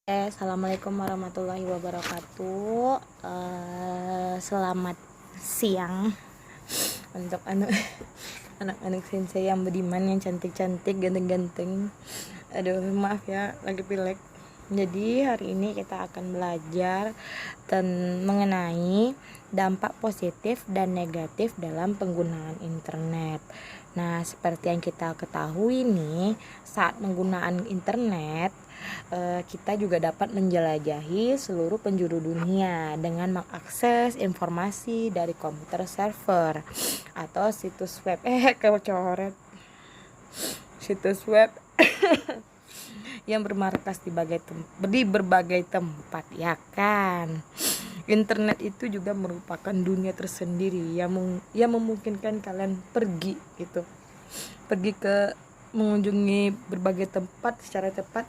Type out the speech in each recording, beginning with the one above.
Assalamualaikum warahmatullahi wabarakatuh. Selamat siang untuk anak-anak sensei yang beriman, yang cantik-cantik, ganteng-ganteng. Aduh, maaf ya, lagi pilek. Jadi hari ini kita akan belajar mengenai dampak positif dan negatif dalam penggunaan internet. Nah, seperti yang kita ketahui nih, saat menggunakan internet, kita juga dapat menjelajahi seluruh penjuru dunia dengan mengakses informasi dari komputer server atau situs web. Kecoret. Situs web yang bermarkas di berbagai tempat, ya kan. Internet itu juga merupakan dunia tersendiri yang memungkinkan kalian pergi ke mengunjungi berbagai tempat secara cepat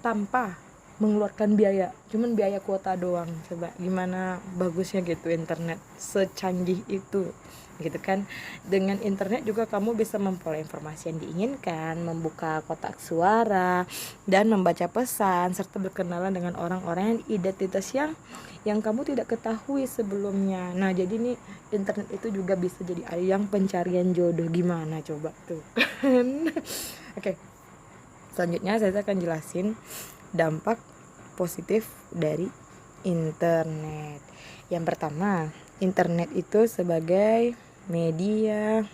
tanpa mengeluarkan biaya, cuman biaya kuota doang. Coba gimana bagusnya gitu internet, secanggih itu gitu kan. Dengan internet juga kamu bisa memperoleh informasi yang diinginkan, membuka kotak suara, dan membaca pesan, serta berkenalan dengan orang-orang yang identitas yang kamu tidak ketahui sebelumnya. Nah, jadi nih internet itu juga bisa jadi ajang pencarian jodoh. Gimana coba tuh. Oke. Selanjutnya saya akan jelasin dampak positif dari internet. Yang pertama, internet itu sebagai media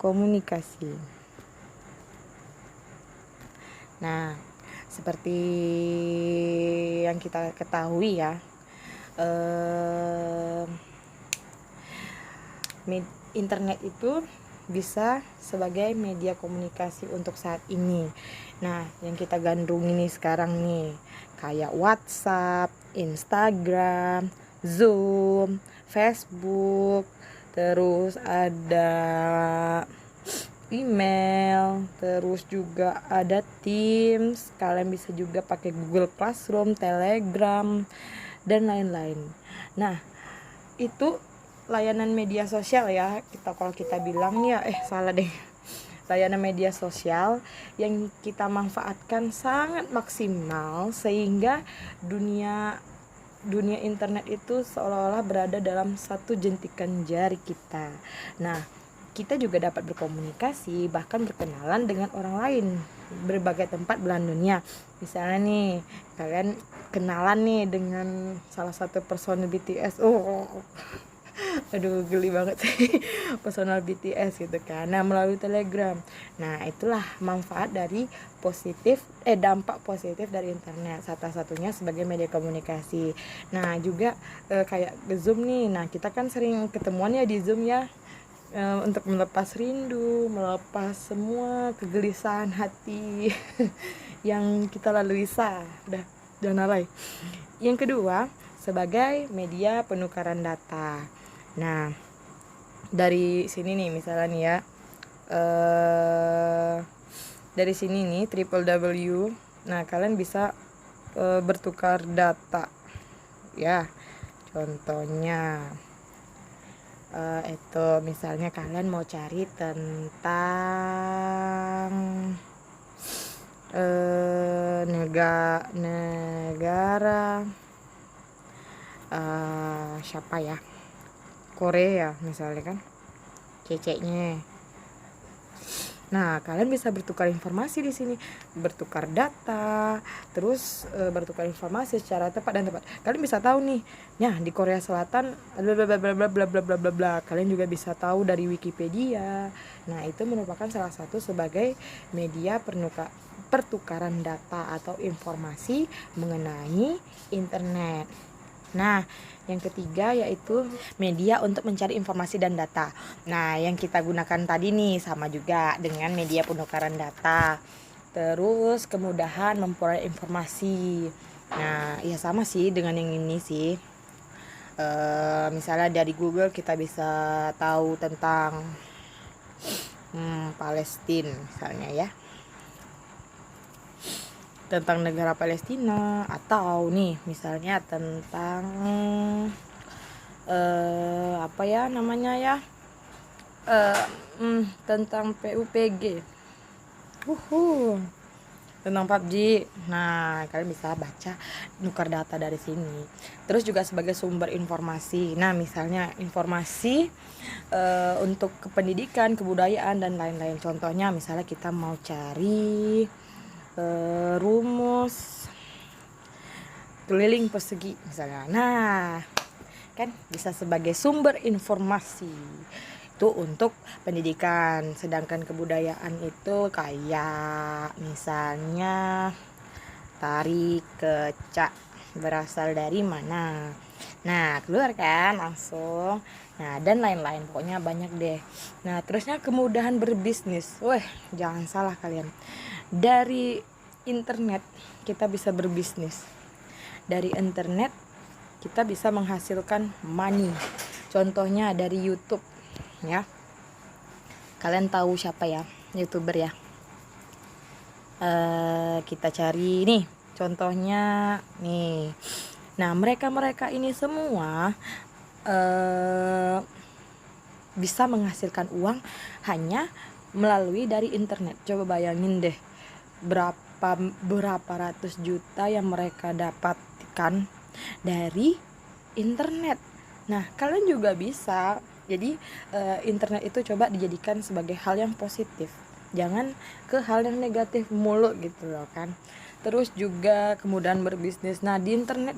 komunikasi. Nah, seperti yang kita ketahui ya, internet itu bisa sebagai media komunikasi untuk saat ini. Nah, yang kita gandrung ini sekarang nih, kayak WhatsApp, Instagram, Zoom, Facebook, terus ada email, terus juga ada Teams. Kalian bisa juga pakai Google Classroom, Telegram, dan lain-lain. Nah, itu layanan media sosial ya, kalau kita bilang ya, salah deh, layanan media sosial yang kita manfaatkan sangat maksimal sehingga dunia internet itu seolah-olah berada dalam satu jentikan jari kita. Nah, kita juga dapat berkomunikasi, bahkan berkenalan dengan orang lain berbagai tempat belahan dunia. Misalnya nih, kalian kenalan nih dengan salah satu personil BTS. Aduh, geli banget sih personal BTS gitu kan. Nah, melalui Telegram. Nah, itulah manfaat dari dampak positif dari internet. Satu-satunya sebagai media komunikasi. Nah, juga kayak Zoom nih. Nah, kita kan sering ketemuan ya di Zoom ya, untuk melepas rindu, melepas semua kegelisahan hati yang kita lalui. Udah, jangan alay. Yang kedua, sebagai media penukaran data. Nah, dari sini nih misalnya nih ya, dari sini nih www. Nah, kalian bisa bertukar data ya. Contohnya itu misalnya kalian mau cari tentang negara siapa ya, Korea misalnya kan, ceceknya. Nah, kalian bisa bertukar informasi di sini, bertukar data, terus bertukar informasi secara tepat dan tepat. Kalian bisa tahu nih, ya di Korea Selatan bla bla bla bla bla bla bla bla bla. Kalian juga bisa tahu dari Wikipedia. Nah, itu merupakan salah satu sebagai media pertukaran data atau informasi mengenai internet. Nah, yang ketiga yaitu media untuk mencari informasi dan data. Nah, yang kita gunakan tadi nih sama juga dengan media penukaran data. Terus kemudahan memperoleh informasi. Nah, ya sama sih dengan yang ini sih. Misalnya dari Google kita bisa tahu tentang Palestina misalnya ya, tentang negara Palestina, atau nih misalnya tentang apa ya namanya ya, tentang PUPG. tentang PUBG. Nah, kalian bisa baca, nukar data dari sini. Terus juga sebagai sumber informasi. Nah, misalnya informasi untuk kependidikan, kebudayaan dan lain-lain. Contohnya misalnya kita mau cari rumus keliling persegi misalnya. Nah, kan bisa sebagai sumber informasi itu untuk pendidikan. Sedangkan kebudayaan itu kayak misalnya tari kecak berasal dari mana. Nah, keluar kan langsung. Nah, dan lain-lain, pokoknya banyak deh. Nah, terusnya kemudahan berbisnis. Weh, jangan salah kalian. Dari internet kita bisa berbisnis. Dari internet kita bisa menghasilkan money. Contohnya dari YouTube ya. Kalian tahu siapa ya YouTuber ya? Kita cari nih, contohnya nih. Nah, mereka ini semua bisa menghasilkan uang hanya melalui dari internet. Coba bayangin deh, berapa ratus juta yang mereka dapatkan dari internet. Nah, kalian juga bisa. Jadi internet itu coba dijadikan sebagai hal yang positif, jangan ke hal yang negatif mulu gitu loh kan. Terus juga kemudahan berbisnis. Nah, di internet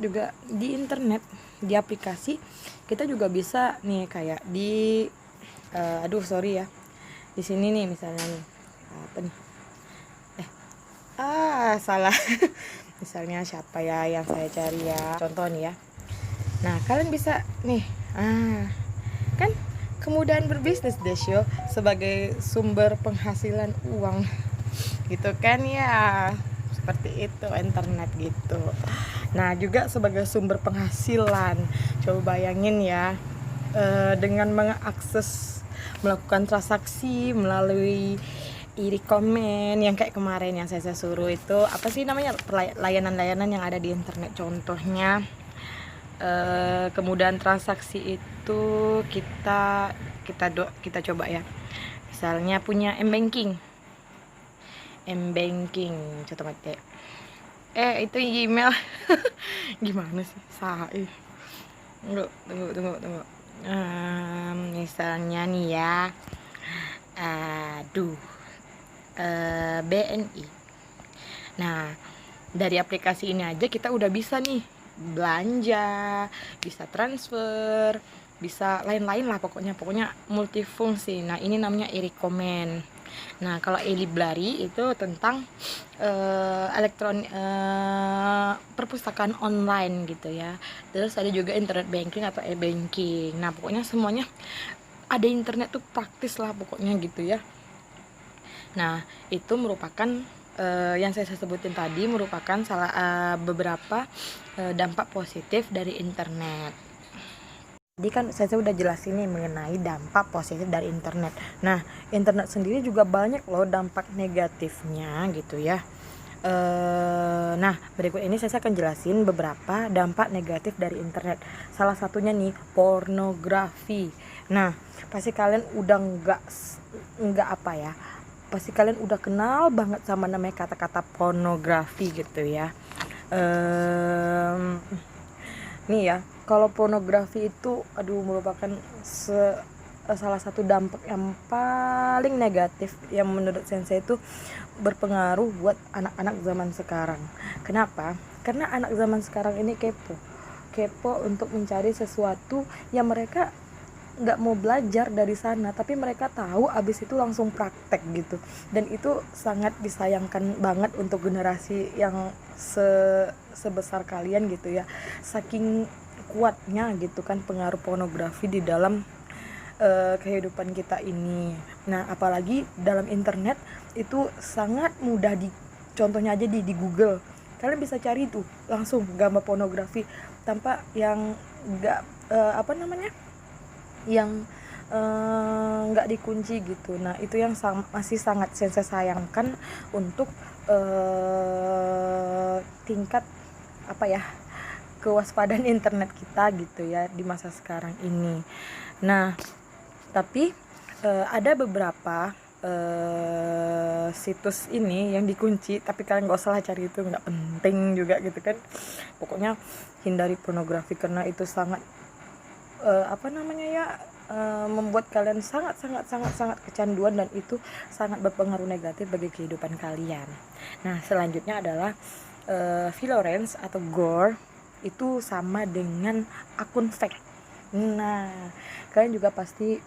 di aplikasi kita juga bisa nih, kayak di sorry ya, di sini nih misalnya nih apa nih, salah misalnya siapa ya yang saya cari ya, contoh nih ya. Nah, kalian bisa nih kan kemudahan berbisnis Desyo sebagai sumber penghasilan uang gitu kan ya, seperti itu internet gitu. Nah, juga sebagai sumber penghasilan, coba bayangin ya, dengan melakukan transaksi melalui e-comment yang kayak kemarin yang saya suruh itu, apa sih namanya, layanan-layanan yang ada di internet. Contohnya kemudahan transaksi itu kita coba ya, misalnya punya m-banking, contoh mate itu email gimana sih tunggu misalnya nih ya, BNI. Nah, dari aplikasi ini aja kita udah bisa nih belanja, bisa transfer, bisa lain-lain lah, pokoknya multifungsi. Nah, ini namanya e-recommend. Nah, kalau e-library itu tentang perpustakaan online gitu ya. Terus ada juga internet banking atau e-banking. Nah, pokoknya semuanya ada internet tuh praktis lah pokoknya gitu ya. Nah, itu merupakan yang saya sebutin tadi merupakan beberapa dampak positif dari internet. Jadi kan saya udah jelasin nih mengenai dampak positif dari internet. Nah, internet sendiri juga banyak loh dampak negatifnya gitu ya. Nah, berikut ini saya akan jelasin beberapa dampak negatif dari internet. Salah satunya nih, pornografi. Nah, pasti kalian udah pasti kalian udah kenal banget sama namanya kata-kata pornografi gitu ya. Nih ya, kalau pornografi itu merupakan salah satu dampak yang paling negatif yang menurut sensei itu berpengaruh buat anak-anak zaman sekarang. Kenapa? Karena anak zaman sekarang ini kepo untuk mencari sesuatu yang mereka nggak mau belajar dari sana, tapi mereka tahu abis itu langsung praktek gitu. Dan itu sangat disayangkan banget untuk generasi yang sebesar kalian gitu ya, saking kuatnya gitu kan pengaruh pornografi di dalam kehidupan kita ini. Nah, apalagi dalam internet itu sangat mudah contohnya aja di Google, kalian bisa cari tuh langsung gambar pornografi tanpa yang nggak yang nggak dikunci gitu. Nah, itu yang masih sangat saya sayangkan untuk tingkat kewaspadaan internet kita gitu ya di masa sekarang ini. Nah, tapi ada beberapa situs ini yang dikunci, tapi kalian gak usah cari, itu nggak penting juga gitu kan. Pokoknya hindari pornografi karena itu sangat membuat kalian sangat kecanduan, dan itu sangat berpengaruh negatif bagi kehidupan kalian. Nah, selanjutnya adalah Vlorence atau gore itu sama dengan akun fake. Nah, kalian juga pasti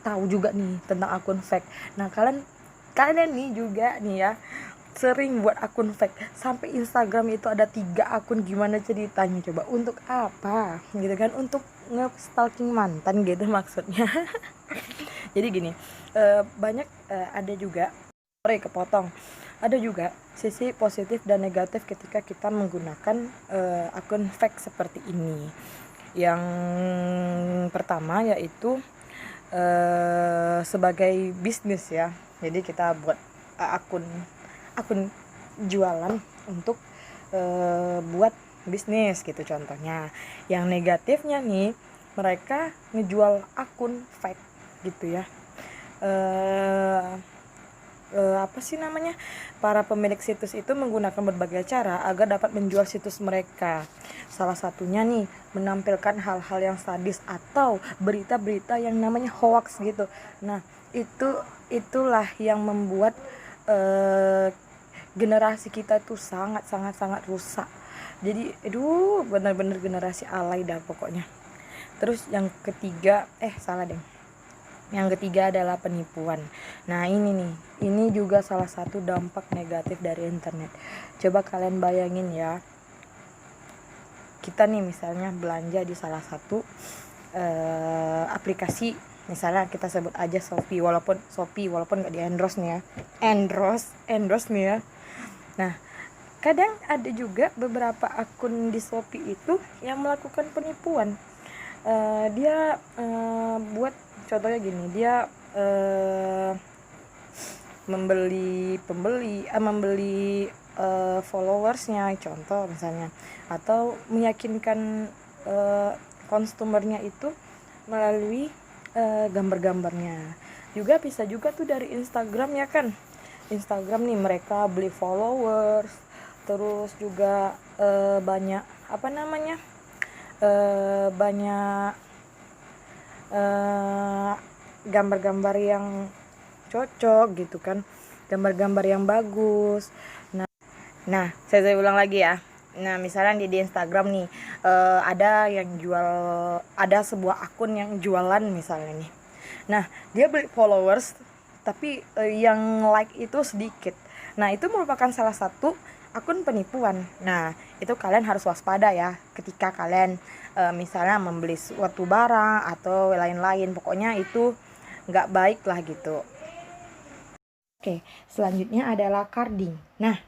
tahu juga nih tentang akun fake. Nah, kalian nih juga nih ya sering buat akun fake, sampai Instagram itu ada 3 akun. Gimana ceritanya coba? Untuk apa gitu kan? Untuk nge-stalking mantan gitu maksudnya. Jadi gini, banyak ada juga kepotong, ada juga sisi positif dan negatif ketika kita menggunakan akun fake seperti ini. Yang pertama yaitu sebagai bisnis ya. Jadi kita buat akun jualan untuk buat bisnis gitu contohnya. Yang negatifnya nih, mereka ngejual akun fake gitu ya. Para pemilik situs itu menggunakan berbagai cara agar dapat menjual situs mereka. Salah satunya nih, menampilkan hal-hal yang sadis atau berita-berita yang namanya hoax gitu. Nah, itulah yang membuat generasi kita tuh sangat rusak. Jadi benar-benar generasi alay dah pokoknya. Terus yang ketiga yang ketiga adalah penipuan. Nah, ini juga salah satu dampak negatif dari internet. Coba kalian bayangin ya, kita nih misalnya belanja di salah satu aplikasi, misalnya kita sebut aja Shopee, walaupun nggak di endorse nih ya, endorse nih ya. Nah, kadang ada juga beberapa akun di Shopee itu yang melakukan penipuan. Dia buat contohnya gini, dia membeli followersnya, contoh misalnya, atau meyakinkan konsumernya itu melalui gambar-gambarnya. Juga bisa juga tuh dari Instagram ya kan. Instagram nih mereka beli followers, terus juga banyak gambar-gambar yang cocok gitu kan, gambar-gambar yang bagus. Nah, saya ulang lagi ya. Nah, misalnya di Instagram nih ada sebuah akun yang jualan misalnya nih. Nah, dia beli followers tapi yang like itu sedikit. Nah, itu merupakan salah satu akun penipuan. Nah, itu kalian harus waspada ya ketika kalian misalnya membeli suatu barang atau lain-lain. Pokoknya itu nggak baik lah gitu. Oke, selanjutnya adalah carding. Nah,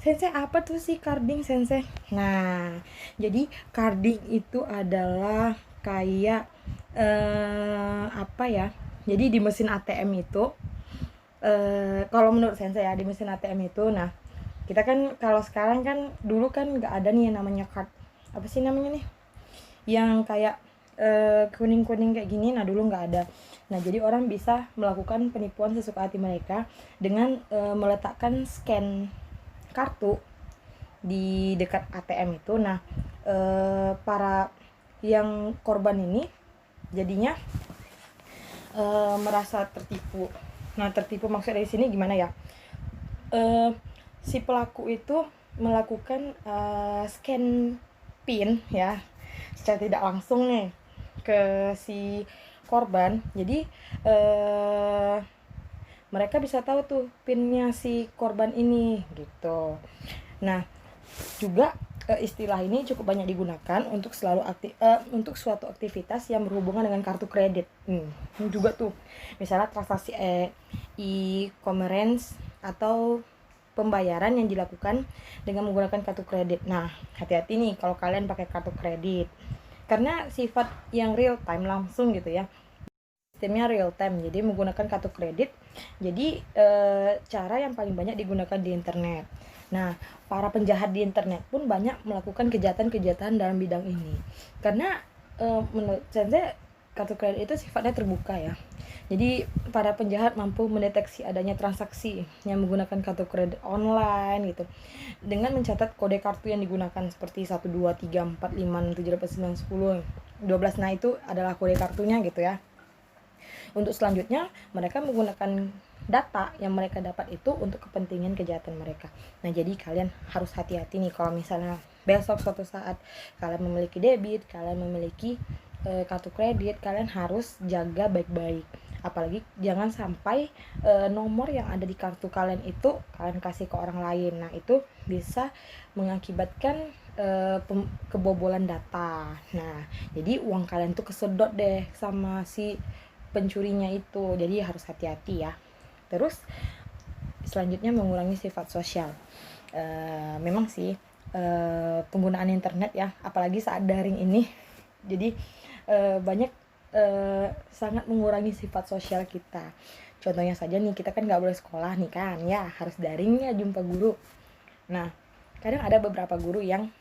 Sensei, apa tuh sih carding, Sensei? Nah, jadi carding itu adalah kayak jadi di mesin ATM itu kalau menurut Sensei ya, di mesin ATM itu, nah kita kan kalau sekarang kan, dulu kan nggak ada nih yang namanya card, apa sih namanya nih, yang kayak kuning-kuning kayak gini. Nah, dulu nggak ada. Nah, jadi orang bisa melakukan penipuan sesuka hati mereka dengan meletakkan scan kartu di dekat ATM itu. Nah, para yang korban ini jadinya merasa tertipu. Nah, tertipu maksud dari sini gimana ya? Si pelaku itu melakukan scan PIN ya, secara tidak langsung nih ke si korban. Jadi mereka bisa tahu tuh PIN-nya si korban ini gitu. Nah, juga istilah ini cukup banyak digunakan untuk untuk suatu aktivitas yang berhubungan dengan kartu kredit. Juga tuh misalnya transaksi e-commerce atau pembayaran yang dilakukan dengan menggunakan kartu kredit. Nah, hati-hati nih kalau kalian pakai kartu kredit, karena sifat yang real time langsung gitu ya, sistemnya real time, jadi menggunakan kartu kredit. Jadi cara yang paling banyak digunakan di internet. Nah, para penjahat di internet pun banyak melakukan kejahatan-kejahatan dalam bidang ini. Karena menurut saya kartu kredit itu sifatnya terbuka ya. Jadi para penjahat mampu mendeteksi adanya transaksi yang menggunakan kartu kredit online gitu dengan mencatat kode kartu yang digunakan seperti 1 2 3 4 5 6 7 8 9 10 12. Nah, itu adalah kode kartunya gitu ya. Untuk selanjutnya mereka menggunakan data yang mereka dapat itu untuk kepentingan kejahatan mereka. Nah, jadi kalian harus hati-hati nih kalau misalnya besok suatu saat kalian memiliki debit, kalian memiliki kartu kredit, kalian harus jaga baik-baik. Apalagi jangan sampai nomor yang ada di kartu kalian itu kalian kasih ke orang lain. Nah, itu bisa mengakibatkan kebobolan data. Nah, jadi uang kalian tuh kesedot deh sama si pencurinya itu. Jadi harus hati-hati ya. Terus selanjutnya mengurangi sifat sosial. Memang sih penggunaan internet ya, apalagi saat daring ini, jadi banyak sangat mengurangi sifat sosial kita. Contohnya saja nih, kita kan nggak boleh sekolah nih kan ya, harus daring ya, jumpa guru. Nah, kadang ada beberapa guru yang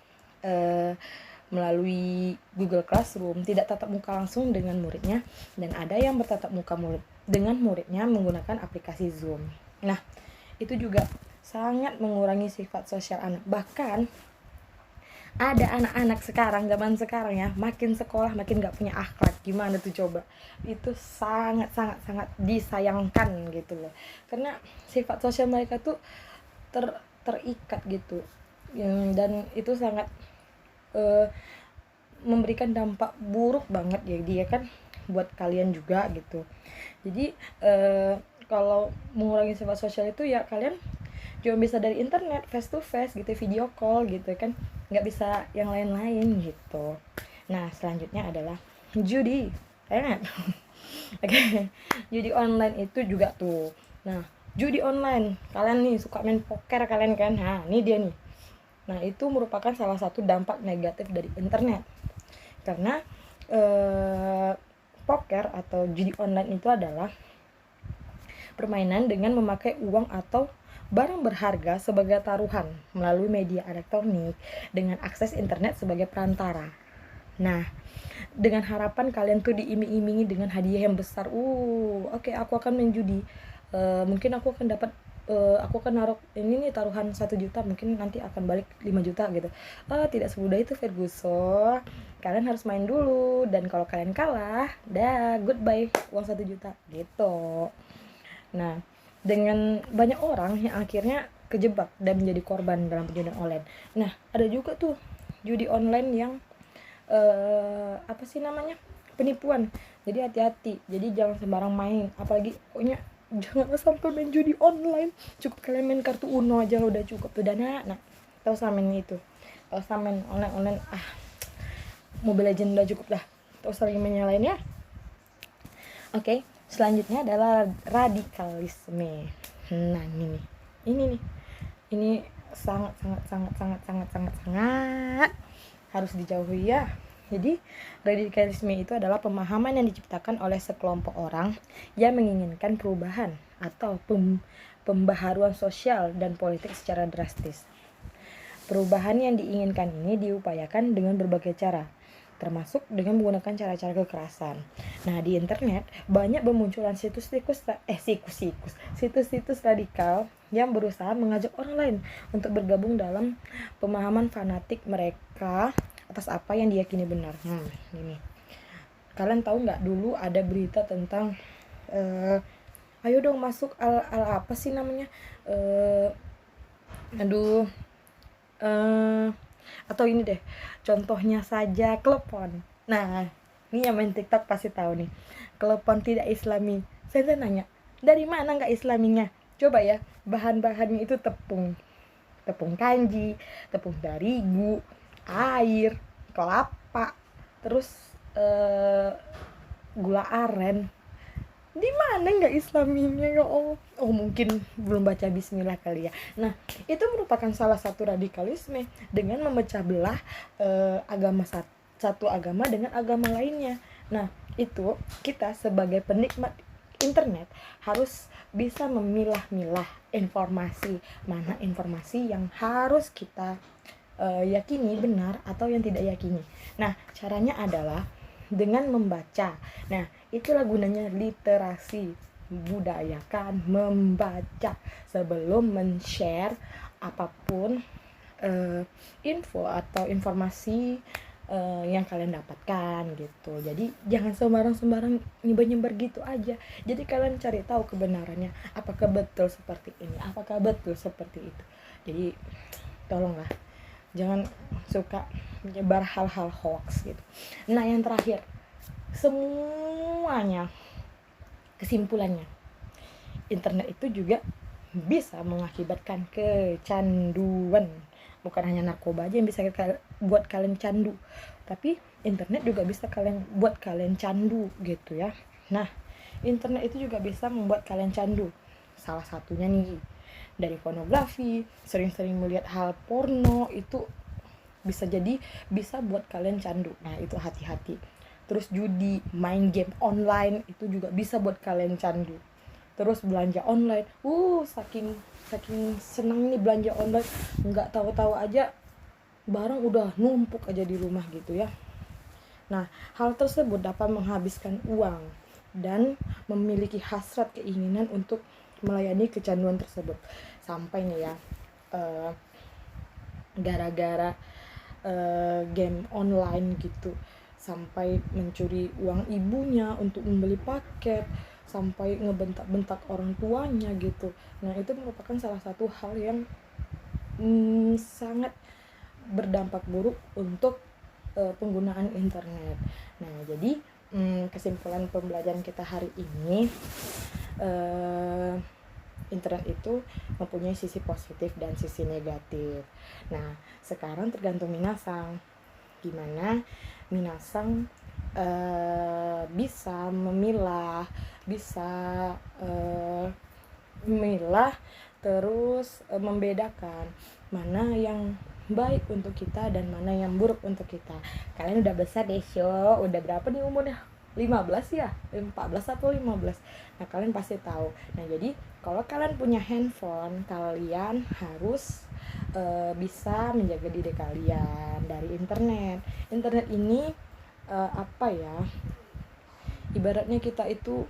melalui Google Classroom tidak tatap muka langsung dengan muridnya, dan ada yang bertatap muka dengan muridnya menggunakan aplikasi Zoom. Nah, itu juga sangat mengurangi sifat sosial anak. Bahkan ada anak-anak sekarang, zaman sekarang ya, makin sekolah makin gak punya akhlak. Gimana tuh coba? Itu sangat disayangkan gitu loh. Karena sifat sosial mereka tuh terikat gitu. Dan itu sangat memberikan dampak buruk banget ya dia kan buat kalian juga gitu. Jadi kalau mengurangi sifat sosial itu ya kalian cuma bisa dari internet, face to face gitu, video call gitu kan, nggak bisa yang lain-lain gitu. Nah, selanjutnya adalah judi. Oke. Judi online itu juga tuh. Nah, judi online, kalian nih suka main poker kalian kan, nah ini dia nih. Nah, itu merupakan salah satu dampak negatif dari internet. Karena poker atau judi online itu adalah permainan dengan memakai uang atau barang berharga sebagai taruhan melalui media elektronik dengan akses internet sebagai perantara. Nah, dengan harapan kalian tuh diiming-imingi dengan hadiah yang besar. Oke, aku akan main judi. Mungkin aku akan dapat aku akan naruh ini nih taruhan 1 juta, mungkin nanti akan balik 5 juta gitu. Tidak semudah itu Ferguson. Kalian harus main dulu, dan kalau kalian kalah, goodbye uang 1 juta gitu. Nah, dengan banyak orang yang akhirnya kejebak dan menjadi korban dalam penjudian online. Nah, ada juga tuh judi online yang apa sih namanya? Penipuan. Jadi hati-hati. Jadi jangan sembarang main, apalagi pokoknya jangan sampai main judi online. Cukup kalian main kartu Uno aja udah cukup tuh dana. Nah, tahu sama main itu. Tahu sama main online Mobile Legends udah cukup lah. Tahu sering main yang lain ya. Oke, selanjutnya adalah radikalisme. Nah, ini sangat harus dijauhi ya. Jadi, radikalisme itu adalah pemahaman yang diciptakan oleh sekelompok orang yang menginginkan perubahan atau pembaharuan sosial dan politik secara drastis. Perubahan yang diinginkan ini diupayakan dengan berbagai cara, termasuk dengan menggunakan cara-cara kekerasan. Nah, di internet banyak bermunculan situs-situs radikal yang berusaha mengajak orang lain untuk bergabung dalam pemahaman fanatik mereka atas apa yang diyakini benar. Ini. Kalian tahu nggak, dulu ada berita tentang ayo dong masuk apa sih namanya? Atau ini deh, contohnya saja Klepon. Nah, ini yang main TikTok pasti tahu nih, Klepon tidak islami. Saya nanya, dari mana nggak islaminya? Coba ya, bahan-bahannya itu tepung kanji, tepung terigu, air, kelapa, terus gula aren. Di mana nggak islaminya ya Allah? Mungkin belum baca bismillah kali ya. Nah, itu merupakan salah satu radikalisme dengan memecah belah satu agama dengan agama lainnya. Nah, itu kita sebagai penikmat internet harus bisa memilah-milah informasi, mana informasi yang harus kita yakini benar atau yang tidak yakini. Nah, caranya adalah dengan membaca. Nah, itulah gunanya literasi, budayakan membaca sebelum men-share apapun info atau informasi yang kalian dapatkan gitu. Jadi jangan sembarang nyebar gitu aja. Jadi kalian cari tahu kebenarannya, apakah betul seperti ini, apakah betul seperti itu. Jadi tolonglah jangan suka menyebar hal-hal hoax gitu. Nah, yang terakhir, semuanya kesimpulannya, internet itu juga bisa mengakibatkan kecanduan. Bukan hanya narkoba aja yang bisa buat kalian candu, tapi internet juga bisa buat kalian candu gitu ya. Nah, internet itu juga bisa membuat kalian candu. Salah satunya nih, dari pornografi, sering-sering melihat hal porno itu bisa buat kalian candu. Nah, itu hati-hati. Terus judi, main game online itu juga bisa buat kalian candu. Terus belanja online, saking senang nih belanja online, nggak tahu-tahu aja barang udah numpuk aja di rumah gitu ya. Nah, hal tersebut dapat menghabiskan uang dan memiliki hasrat keinginan untuk melayani kecanduan tersebut. Sampai nih ya, gara-gara game online gitu, sampai mencuri uang ibunya untuk membeli paket, sampai ngebentak-bentak orang tuanya gitu. Nah, itu merupakan salah satu hal yang sangat berdampak buruk untuk penggunaan internet. Nah, jadi kesimpulan pembelajaran kita hari ini, internet itu mempunyai sisi positif dan sisi negatif. Nah, sekarang tergantung minasang, gimana minasang bisa memilah, terus membedakan mana yang baik untuk kita dan mana yang buruk untuk kita. Kalian udah besar deh, udah berapa nih umurnya? 15 ya? 14 atau 15. Nah, kalian pasti tahu. Nah, jadi kalau kalian punya handphone, kalian harus bisa menjaga diri kalian dari internet. Internet ini ibaratnya kita itu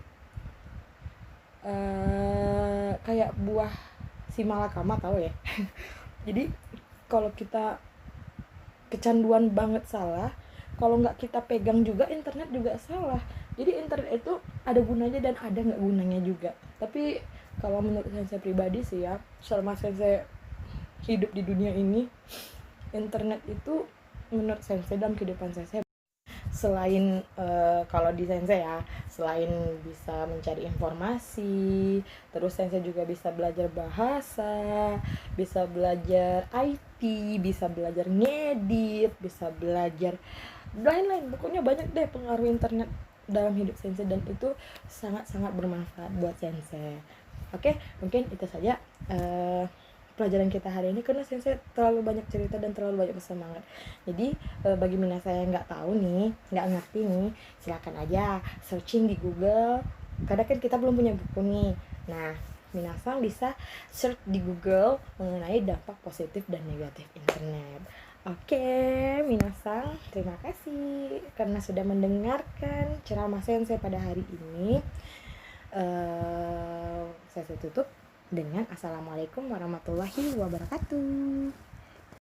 kayak buah si malakama, tahu ya. Jadi kalau kita kecanduan banget salah, kalau nggak kita pegang juga, internet juga salah. Jadi internet itu ada gunanya dan ada nggak gunanya juga. Tapi kalau menurut saya pribadi sih ya, selama saya hidup di dunia ini, internet itu menurut saya dalam kehidupan saya, selain kalau di Sensei ya, selain bisa mencari informasi, terus Sensei juga bisa belajar bahasa, bisa belajar IT, bisa belajar ngedit, bisa belajar lain-lain. Pokoknya banyak deh pengaruh internet dalam hidup Sensei, dan itu sangat-sangat bermanfaat buat Sensei. Oke, mungkin itu saja pelajaran kita hari ini, karena Sensei terlalu banyak cerita dan terlalu banyak semangat. Jadi bagi minasa yang nggak tahu nih, nggak ngerti nih, silakan aja searching di Google. Kadang kan kita belum punya buku nih. Nah, minasa bisa search di Google mengenai dampak positif dan negatif internet. Oke, minasa, terima kasih karena sudah mendengarkan ceramah Sensei pada hari ini. Saya tutup dengan assalamualaikum warahmatullahi wabarakatuh.